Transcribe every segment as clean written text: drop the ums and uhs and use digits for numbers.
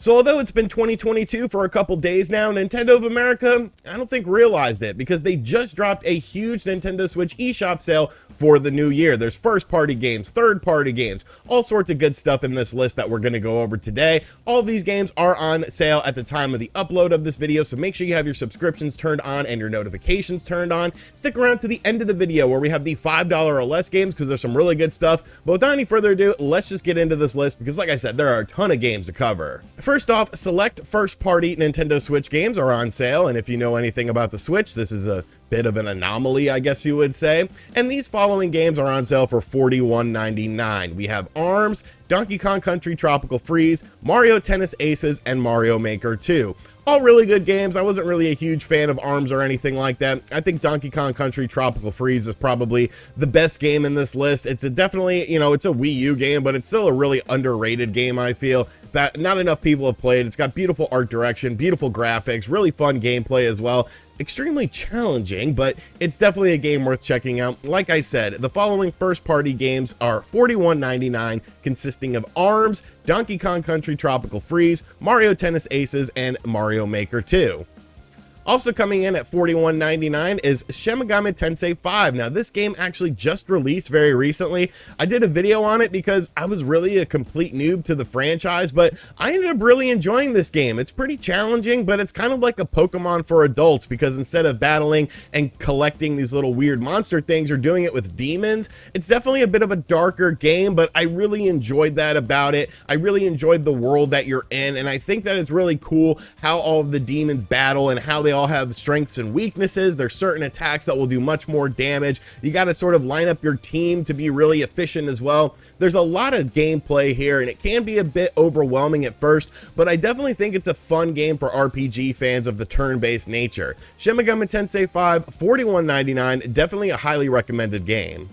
So although it's been 2022 for a couple days now, Nintendo of America, I don't think realized it because they just dropped a huge Nintendo Switch eShop sale for the new year. There's first-party games, third-party games, all sorts of good stuff in this list that we're going to go over today. All of these games are on sale at the time of the upload of this video, so make sure you have your subscriptions turned on and your notifications turned on. Stick around to the end of the video where we have the $5 or less games because there's some really good stuff. But without any further ado, let's just get into this list because like I said, there are a ton of games to cover. First off, select first-party Nintendo Switch games are on sale, and if you know anything about the Switch, this is a bit of an anomaly, I guess you would say. And these following games are on sale for $41.99. We have ARMS, Donkey Kong Country Tropical Freeze, Mario Tennis Aces, and Mario Maker 2. All really good games. I wasn't really a huge fan of ARMS or anything like that. I think Donkey Kong Country Tropical Freeze is probably the best game in this list. It's a definitely, it's a Wii U game, but it's still a really underrated game, I feel, that not enough people have played. It's got beautiful art direction, beautiful graphics, really fun gameplay as well. Extremely challenging, but it's definitely a game worth checking out. Like I said, the following first-party games are $41.99, consisting of ARMS, Donkey Kong Country Tropical Freeze, Mario Tennis Aces, and Mario Maker 2. Also coming in at $41.99 is Shin Megami Tensei V. Now, this game actually just released very recently. I did a video on it because I was really a complete noob to the franchise, but I ended up really enjoying this game. It's pretty challenging, but it's kind of like a Pokemon for adults because instead of battling and collecting these little weird monster things, you're doing it with demons. It's definitely a bit of a darker game, but I really enjoyed that about it. I really enjoyed the world that you're in, and I think that it's really cool how all of the demons battle and how they all have strengths and weaknesses. There's certain attacks that will do much more damage. You got to sort of line up your team to be really efficient as well. There's a lot of gameplay here and it can be a bit overwhelming at first, but I definitely think it's a fun game for RPG fans of the turn-based nature. Shin Megami Tensei V, $41.99, definitely a highly recommended game.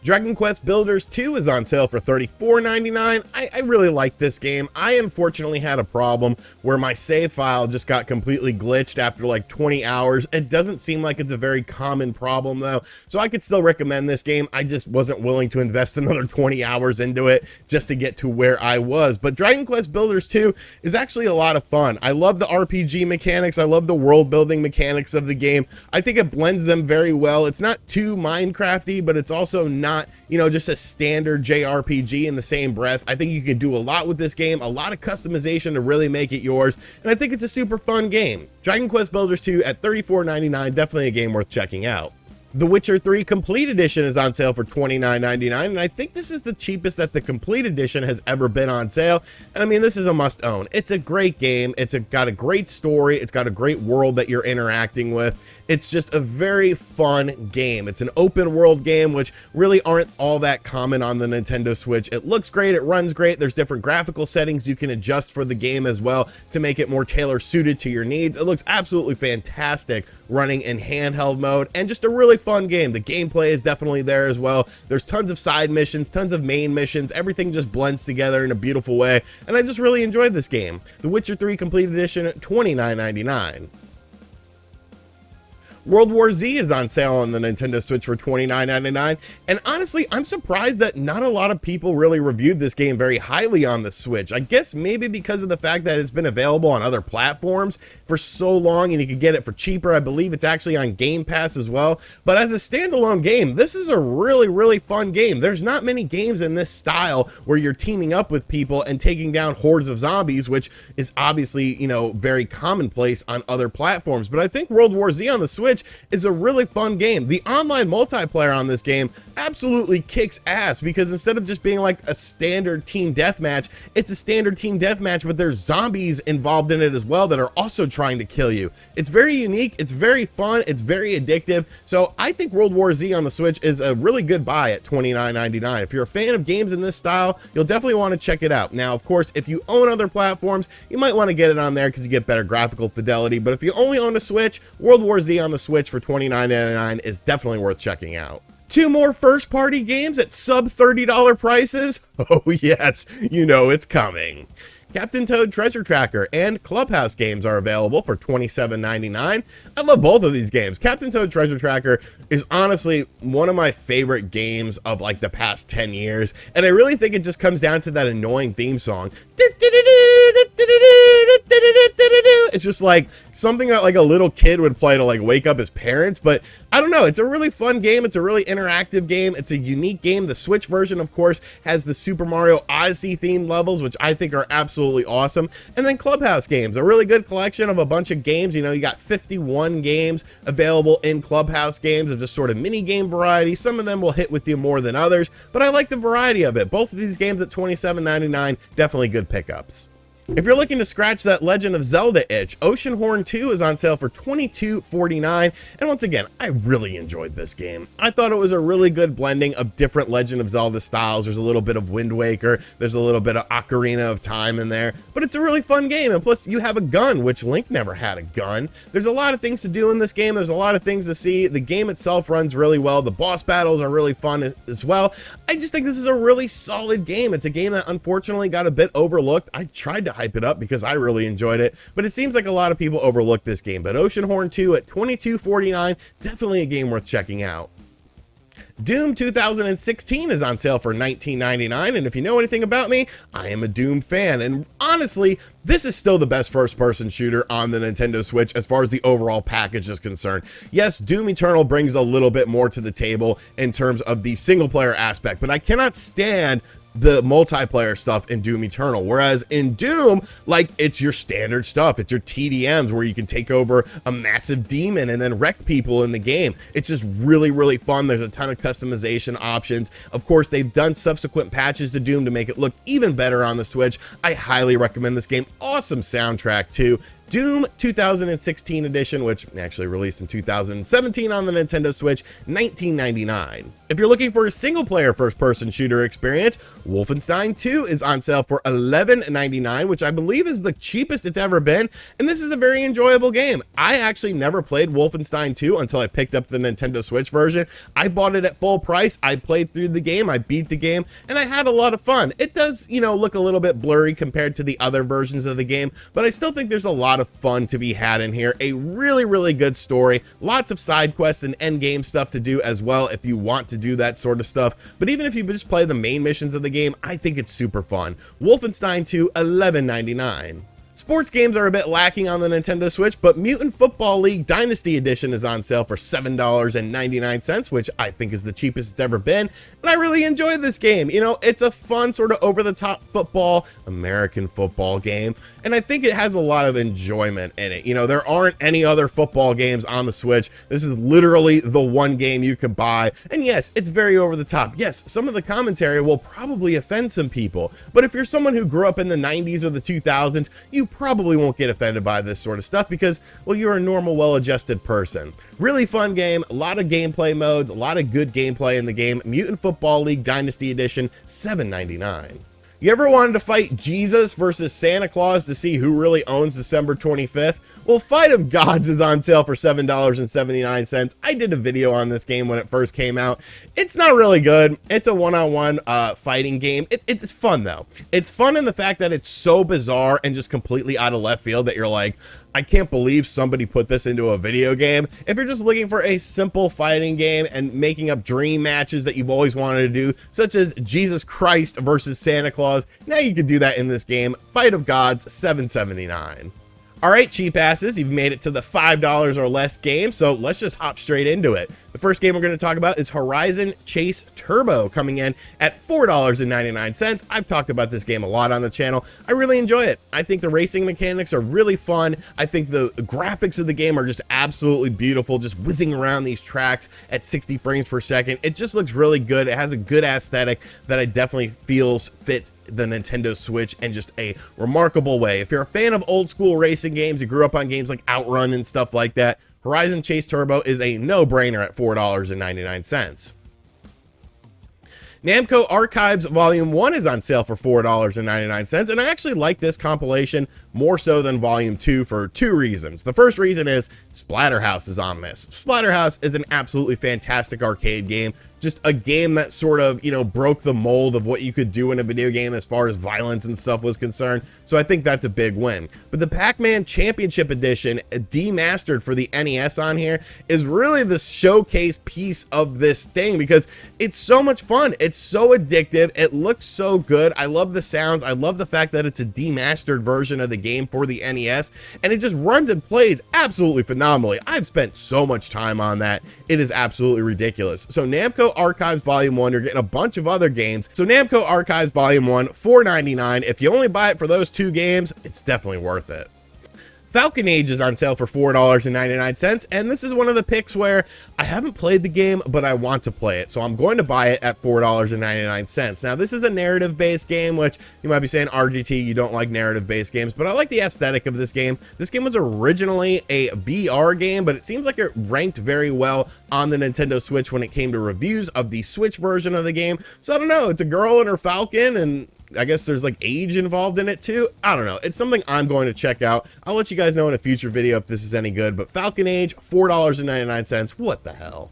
Dragon Quest Builders 2 is on sale for $34.99. I really like this game. I unfortunately had a problem where my save file just got completely glitched after like 20 hours. It doesn't seem like it's a very common problem though, so I could still recommend this game. I just wasn't willing to invest another 20 hours into it just to get to where I was. But Dragon Quest Builders 2 is actually a lot of fun. I love the RPG mechanics. I love the world building mechanics of the game. I think it blends them very well. It's not too Minecrafty, but it's also not, just a standard JRPG in the same breath. I think you can do a lot with this game, a lot of customization to really make it yours, and I think it's a super fun game. Dragon Quest Builders 2 at $34.99, definitely a game worth checking out. The Witcher 3 Complete Edition is on sale for $29.99, and I think this is the cheapest that the Complete Edition has ever been on sale. And I mean, this is a must-own. It's a great game. It's got a great story. It's got a great world that you're interacting with. It's just a very fun game. It's an open world game, which really aren't all that common on the Nintendo Switch. It looks great. It runs great. There's different graphical settings you can adjust for the game as well to make it more tailor-suited to your needs. It looks absolutely fantastic running in handheld mode, and just a really fun game. The gameplay is definitely there as well. There's tons of side missions, tons of main missions. Everything just blends together in a beautiful way, and I just really enjoyed this game. The Witcher 3 Complete Edition, $29.99. World War Z is on sale on the Nintendo Switch for $29.99, and honestly, I'm surprised that not a lot of people really reviewed this game very highly on the Switch. I guess maybe because of the fact that it's been available on other platforms for so long and you can get it for cheaper. I believe it's actually on Game Pass as well, but as a standalone game, this is a really fun game. There's not many games in this style where you're teaming up with people and taking down hordes of zombies, which is obviously, very commonplace on other platforms, but I think World War Z on the Switch is a really fun game. The online multiplayer on this game absolutely kicks ass because instead of just being like a standard team deathmatch, it's a standard team deathmatch, but there's zombies involved in it as well that are also trying to kill you. It's very unique, it's very fun, it's very addictive, so I think World War Z on the Switch is a really good buy at $29.99. If you're a fan of games in this style, you'll definitely want to check it out. Now, of course, if you own other platforms, you might want to get it on there because you get better graphical fidelity, but if you only own a Switch, World War Z on the Switch for $29.99 is definitely worth checking out. Two more first-party games at sub-$30 prices? Oh yes, it's coming. Captain Toad Treasure Tracker and Clubhouse games are available for $27.99. I love both of these games. Captain Toad Treasure Tracker is honestly one of my favorite games of like the past 10 years, and I really think it just comes down to that annoying theme song. just like something that like a little kid would play to like wake up his parents. But I don't know, it's a really fun game. It's a really interactive game. It's a unique game. The Switch version, of course, has the Super Mario Odyssey themed levels, which I think are absolutely awesome. And then Clubhouse games, a really good collection of a bunch of games. You know, you got 51 games available in Clubhouse games of just sort of mini game variety. Some of them will hit with you more than others, but I like the variety of it. Both of these games at $27.99, definitely good pickups. If you're looking to scratch that Legend of Zelda itch, Oceanhorn 2 is on sale for $22.49, and once again, I really enjoyed this game. I thought it was a really good blending of different Legend of Zelda styles. There's a little bit of Wind Waker, there's a little bit of Ocarina of Time in there, but it's a really fun game, and plus you have a gun, which Link never had a gun. There's a lot of things to do in this game, there's a lot of things to see. The game itself runs really well, the boss battles are really fun as well. I just think this is a really solid game. It's a game that unfortunately got a bit overlooked. I tried to hype it up because I really enjoyed it, but it seems like a lot of people overlook this game. But Oceanhorn 2 at $22.49, definitely a game worth checking out. Doom 2016 is on sale for $19.99, and if you know anything about me, I am a Doom fan, and honestly, this is still the best first-person shooter on the Nintendo Switch as far as the overall package is concerned. Yes, Doom Eternal brings a little bit more to the table in terms of the single-player aspect, but I cannot stand the multiplayer stuff in Doom Eternal, whereas in Doom, like, it's your standard stuff. It's your TDMs where you can take over a massive demon and then wreck people in the game. It's just really, really fun. There's a ton of customization options. Of course, they've done subsequent patches to Doom to make it look even better on the Switch. I highly recommend this game. Awesome soundtrack too. Doom 2016 edition, which actually released in 2017 on the Nintendo Switch, $19.99. If you're looking for a single-player first-person shooter experience, Wolfenstein 2 is on sale for $11.99, which I believe is the cheapest it's ever been, and this is a very enjoyable game. I actually never played Wolfenstein 2 until I picked up the Nintendo Switch version. I bought it at full price, I played through the game, I beat the game, and I had a lot of fun. It does, you know, look a little bit blurry compared to the other versions of the game, but I still think there's a lot of fun to be had in here. A really, really good story, lots of side quests and end game stuff to do as well if you want to do that sort of stuff. But even if you just play the main missions of the game, I think it's super fun. Wolfenstein 2, $11.99. Sports games are a bit lacking on the Nintendo Switch, but Mutant Football League Dynasty Edition is on sale for $7.99, which I think is the cheapest it's ever been, and I really enjoyed this game. You know, it's a fun sort of over-the-top football, American football game, and I think it has a lot of enjoyment in it. You know, there aren't any other football games on the Switch. This is literally the one game you could buy, and yes, it's very over-the-top. Yes, some of the commentary will probably offend some people, but if you're someone who grew up in the 90s or the 2000s, you probably won't get offended by this sort of stuff because, well, you're a normal, well-adjusted person. Really fun game, a lot of gameplay modes, a lot of good gameplay in the game. Mutant Football League Dynasty Edition, $7.99. You ever wanted to fight Jesus versus Santa Claus to see who really owns December 25th? Well, Fight of Gods is on sale for $7.79. I did a video on this game when it first came out. It's not really good. It's a one-on-one fighting game. It's fun, though. It's fun in the fact that it's so bizarre and just completely out of left field that you're like, I can't believe somebody put this into a video game. If you're just looking for a simple fighting game and making up dream matches that you've always wanted to do, such as Jesus Christ versus Santa Claus, now you can do that in this game. Fight of Gods, $7.79. All right, cheap asses, you've made it to the $5 or less game, so let's just hop straight into it. The first game we're going to talk about is Horizon Chase Turbo, coming in at $4.99. I've talked about this game a lot on the channel. I really enjoy it. I think the racing mechanics are really fun. I think the graphics of the game are just absolutely beautiful, just whizzing around these tracks at 60 frames per second. It just looks really good. It has a good aesthetic that I definitely feels fits the Nintendo Switch in just a remarkable way. If you're a fan of old school racing games, you grew up on games like Outrun and stuff like that, Horizon Chase Turbo is a no-brainer at $4.99. Namco Archives Volume 1 is on sale for $4.99, and I actually like this compilation more so than Volume 2 for two reasons. The first reason is Splatterhouse is on this. Splatterhouse is an absolutely fantastic arcade game. just a game that sort of, you know, broke the mold of what you could do in a video game as far as violence and stuff was concerned. So I think that's a big win. But the Pac-Man Championship Edition, demastered for the NES on here, is really the showcase piece of this thing because it's so much fun. It's so addictive. It looks so good. I love the sounds. I love the fact that it's a demastered version of the game for the NES, and it just runs and plays absolutely phenomenally. I've spent so much time on that. It is absolutely ridiculous. So Namco Archives Volume 1, you're getting a bunch of other games. So Namco Archives Volume 1, $4.99. If you only buy it for those 2 games, it's definitely worth it. Falcon Age is on sale for $4.99, and this is one of the picks where I haven't played the game, but I want to play it, so I'm going to buy it at $4.99. Now, this is a narrative-based game, which you might be saying, RGT, you don't like narrative-based games, but I like the aesthetic of this game. This game was originally a VR game, but it seems like it ranked very well on the Nintendo Switch when it came to reviews of the Switch version of the game. So I don't know, it's a girl and her Falcon, and I guess there's like age involved in it too. I don't know. It's something I'm going to check out. I'll let you guys know in a future video if this is any good, but Falcon Age, $4.99. What the hell?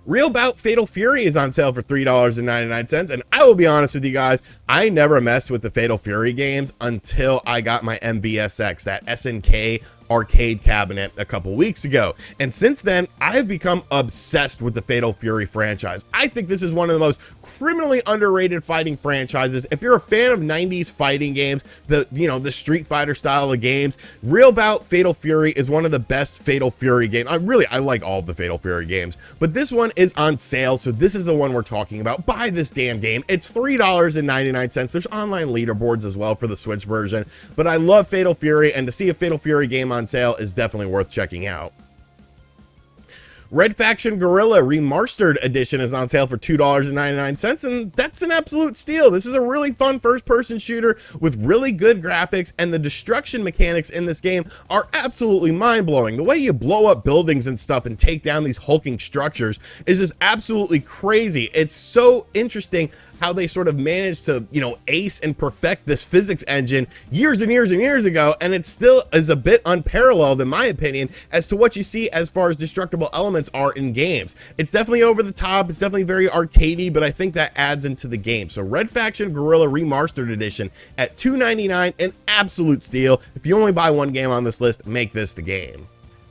Real Bout Fatal Fury is on sale for $3.99, and I will be honest with you guys, I never messed with the Fatal Fury games until I got my MVSX, that SNK arcade cabinet, a couple weeks ago, and since then I've become obsessed with the Fatal Fury franchise. I think this is one of the most criminally underrated fighting franchises. If you're a fan of 90s fighting games, the Street Fighter style of games, Real Bout Fatal Fury is one of the best Fatal Fury games. I like all of the Fatal Fury games, but this one is on sale, so this is the one we're talking about. Buy this damn game. It's $3.99. There's online leaderboards as well for the Switch version, but I love Fatal Fury, and to see a Fatal Fury game on sale is definitely worth checking out. Red Faction Guerrilla Remastered Edition is on sale for $2.99, and that's an absolute steal. This is a really fun first-person shooter with really good graphics, and the destruction mechanics in this game are absolutely mind-blowing. The way you blow up buildings and stuff and take down these hulking structures is just absolutely crazy. It's so interesting how they sort of managed to, you know, ace and perfect this physics engine years and years and years ago, and it still is a bit unparalleled, in my opinion, as to what you see as far as destructible elements are in games. It's definitely over the top, it's definitely very arcadey, but I think that adds into the game. So Red Faction Guerrilla Remastered Edition at $2.99, an absolute steal. If you only buy one game on this list, make this the game.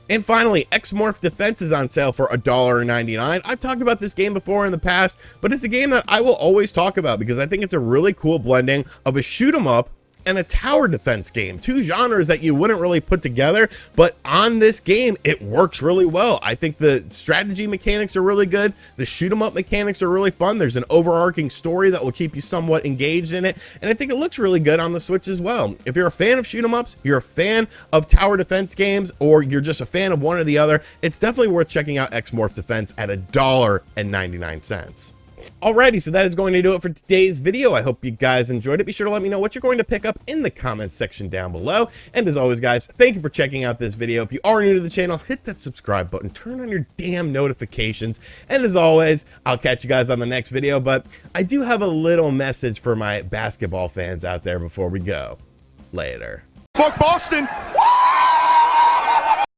And finally, XMorph Defense is on sale for $1.99. I've talked about this game before in the past, but it's a game that I will always talk about because I think it's a really cool blending of a shoot 'em up and a tower defense game, 2 genres that you wouldn't really put together, but on this game it works really well. I think the strategy mechanics are really good, the shoot 'em up mechanics are really fun, there's an overarching story that will keep you somewhat engaged in it, and I think it looks really good on the Switch as well. If you're a fan of shoot 'em ups, you're a fan of tower defense games, or you're just a fan of one or the other, it's definitely worth checking out XMorph Defense at $1.99. Alrighty, so that is going to do it for today's video. I hope you guys enjoyed it. Be sure to let me know what you're going to pick up in the comments section down below. And as always, guys, thank you for checking out this video. If you are new to the channel, hit that subscribe button, turn on your damn notifications. And as always, I'll catch you guys on the next video. But I do have a little message for my basketball fans out there before we go. Later. Fuck Boston! Woo!